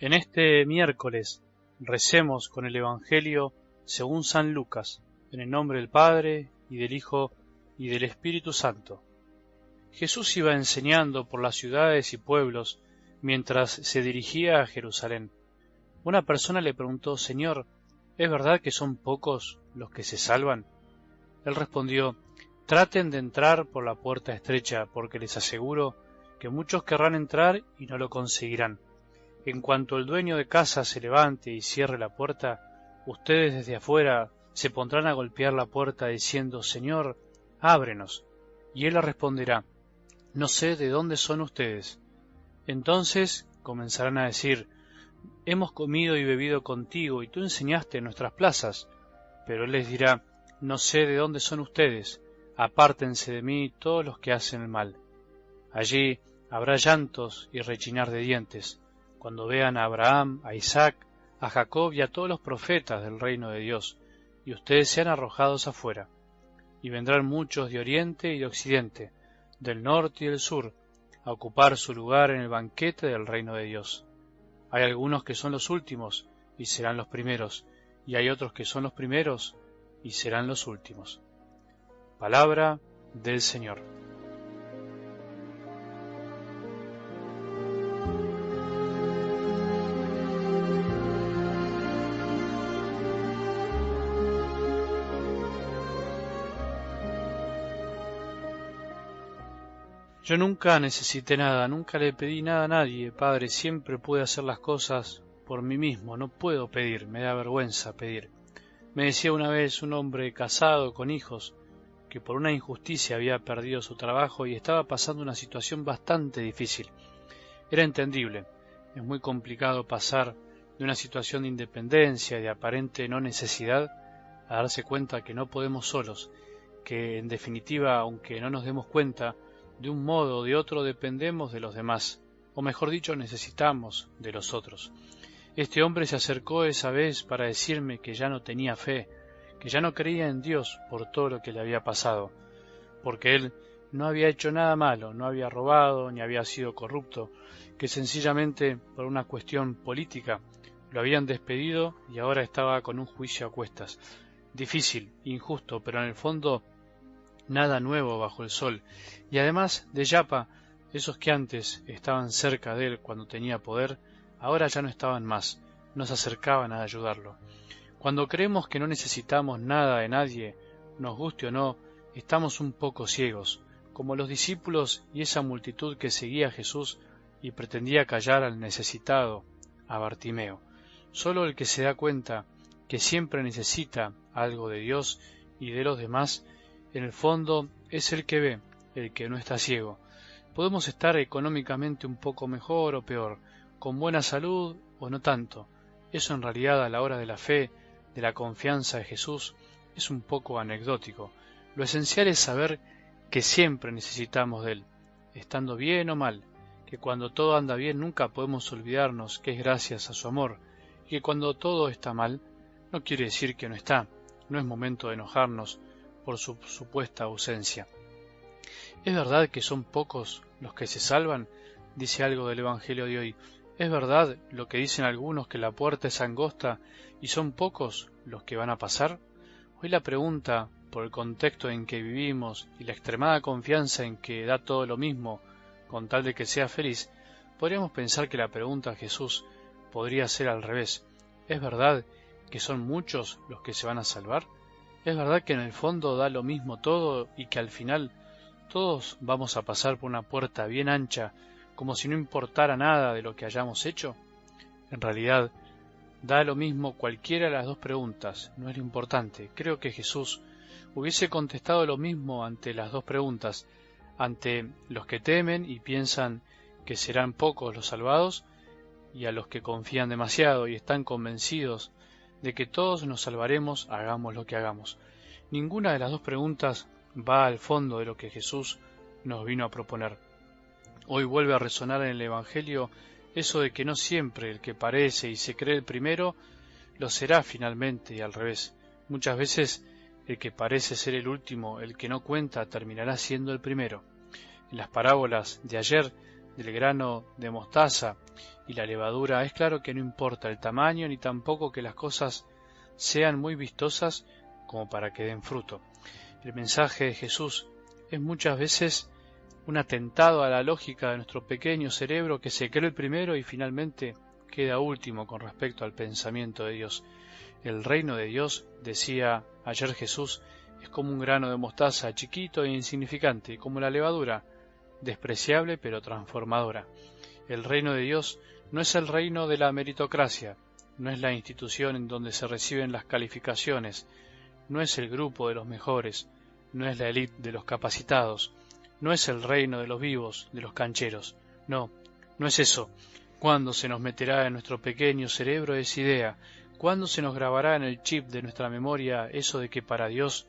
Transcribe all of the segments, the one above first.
En este miércoles recemos con el Evangelio según San Lucas, en el nombre del Padre, y del Hijo, y del Espíritu Santo. Jesús iba enseñando por las ciudades y pueblos mientras se dirigía a Jerusalén. Una persona le preguntó: Señor, ¿es verdad que son pocos los que se salvan? Él respondió: traten de entrar por la puerta estrecha, porque les aseguro que muchos querrán entrar y no lo conseguirán. En cuanto el dueño de casa se levante y cierre la puerta, ustedes desde afuera se pondrán a golpear la puerta diciendo: Señor, ábrenos. Y él les responderá: no sé de dónde son ustedes. Entonces comenzarán a decir: hemos comido y bebido contigo, y tú enseñaste en nuestras plazas. Pero él les dirá: no sé de dónde son ustedes, apártense de mí todos los que hacen el mal. Allí habrá llantos y rechinar de dientes, cuando vean a Abraham, a Isaac, a Jacob y a todos los profetas del reino de Dios, y ustedes sean arrojados afuera. Y vendrán muchos de oriente y de occidente, del norte y del sur, a ocupar su lugar en el banquete del reino de Dios. Hay algunos que son los últimos, y serán los primeros, y hay otros que son los primeros, y serán los últimos. Palabra del Señor. Yo nunca necesité nada, nunca le pedí nada a nadie, Padre, siempre pude hacer las cosas por mí mismo, no puedo pedir, me da vergüenza pedir. Me decía una vez un hombre casado con hijos que por una injusticia había perdido su trabajo y estaba pasando una situación bastante difícil. Era entendible, es muy complicado pasar de una situación de independencia y de aparente no necesidad a darse cuenta que no podemos solos, que en definitiva, aunque no nos demos cuenta, de un modo o de otro dependemos de los demás, o mejor dicho, necesitamos de los otros. Este hombre se acercó esa vez para decirme que ya no tenía fe, que ya no creía en Dios por todo lo que le había pasado, porque él no había hecho nada malo, no había robado ni había sido corrupto, que sencillamente por una cuestión política lo habían despedido y ahora estaba con un juicio a cuestas. Difícil, injusto, pero en el fondo nada nuevo bajo el sol, y además de yapa, esos que antes estaban cerca de él cuando tenía poder, ahora ya no estaban más, no se acercaban a ayudarlo. Cuando creemos que no necesitamos nada de nadie, nos guste o no, estamos un poco ciegos, como los discípulos y esa multitud que seguía a Jesús y pretendía callar al necesitado, a Bartimeo. Solo el que se da cuenta que siempre necesita algo de Dios y de los demás, en el fondo es el que ve, el que no está ciego. Podemos estar económicamente un poco mejor o peor, con buena salud o no tanto. Eso en realidad a la hora de la fe, de la confianza de Jesús, es un poco anecdótico. Lo esencial es saber que siempre necesitamos de Él, estando bien o mal, que cuando todo anda bien nunca podemos olvidarnos que es gracias a su amor, y que cuando todo está mal, no quiere decir que no está, no es momento de enojarnos por su supuesta ausencia. ¿Es verdad que son pocos los que se salvan? Dice algo del Evangelio de hoy. ¿Es verdad lo que dicen algunos, que la puerta es angosta y son pocos los que van a pasar? Hoy la pregunta, por el contexto en que vivimos y la extremada confianza en que da todo lo mismo con tal de que sea feliz, podríamos pensar que la pregunta a Jesús podría ser al revés. ¿Es verdad que son muchos los que se van a salvar? ¿Es verdad que en el fondo da lo mismo todo y que al final todos vamos a pasar por una puerta bien ancha, como si no importara nada de lo que hayamos hecho? En realidad, da lo mismo cualquiera de las dos preguntas, no es lo importante. Creo que Jesús hubiese contestado lo mismo ante las dos preguntas, ante los que temen y piensan que serán pocos los salvados, y a los que confían demasiado y están convencidos de que todos nos salvaremos, hagamos lo que hagamos. Ninguna de las dos preguntas va al fondo de lo que Jesús nos vino a proponer. Hoy vuelve a resonar en el Evangelio eso de que no siempre el que parece y se cree el primero lo será finalmente, y al revés. Muchas veces el que parece ser el último, el que no cuenta, terminará siendo el primero. En las parábolas de ayer del grano de mostaza y la levadura, es claro que no importa el tamaño ni tampoco que las cosas sean muy vistosas como para que den fruto. El mensaje de Jesús es muchas veces un atentado a la lógica de nuestro pequeño cerebro que se cree el primero y finalmente queda último con respecto al pensamiento de Dios. El reino de Dios, decía ayer Jesús, es como un grano de mostaza chiquito e insignificante, como la levadura, despreciable pero transformadora. El reino de Dios no es el reino de la meritocracia, no es la institución en donde se reciben las calificaciones, no es el grupo de los mejores, no es la élite de los capacitados, no es el reino de los vivos, de los cancheros. No, no es eso. ¿Cuándo se nos meterá en nuestro pequeño cerebro esa idea? ¿Cuándo se nos grabará en el chip de nuestra memoria eso de que para Dios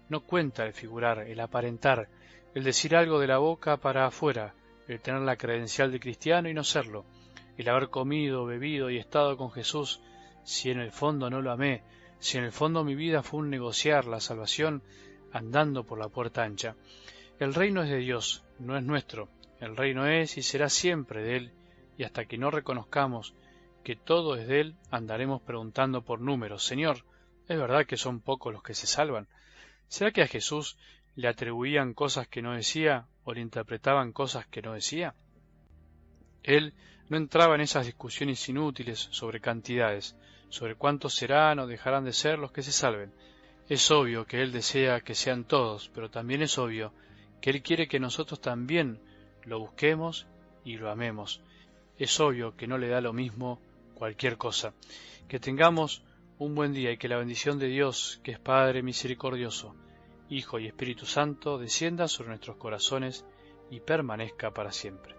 no cuenta el figurar, el aparentar, el decir algo de la boca para afuera, el tener la credencial de cristiano y no serlo, el haber comido, bebido y estado con Jesús, si en el fondo no lo amé, si en el fondo mi vida fue un negociar la salvación andando por la puerta ancha? El reino es de Dios, no es nuestro. El reino es y será siempre de Él, y hasta que no reconozcamos que todo es de Él, andaremos preguntando por números. Señor, ¿es verdad que son pocos los que se salvan? ¿Será que a Jesús le atribuían cosas que no decía o le interpretaban cosas que no decía? Él no entraba en esas discusiones inútiles sobre cantidades, sobre cuántos serán o dejarán de ser los que se salven. Es obvio que Él desea que sean todos, pero también es obvio que Él quiere que nosotros también lo busquemos y lo amemos. Es obvio que no le da lo mismo cualquier cosa. Que tengamos un buen día y que la bendición de Dios, que es Padre misericordioso, Hijo y Espíritu Santo, descienda sobre nuestros corazones y permanezca para siempre.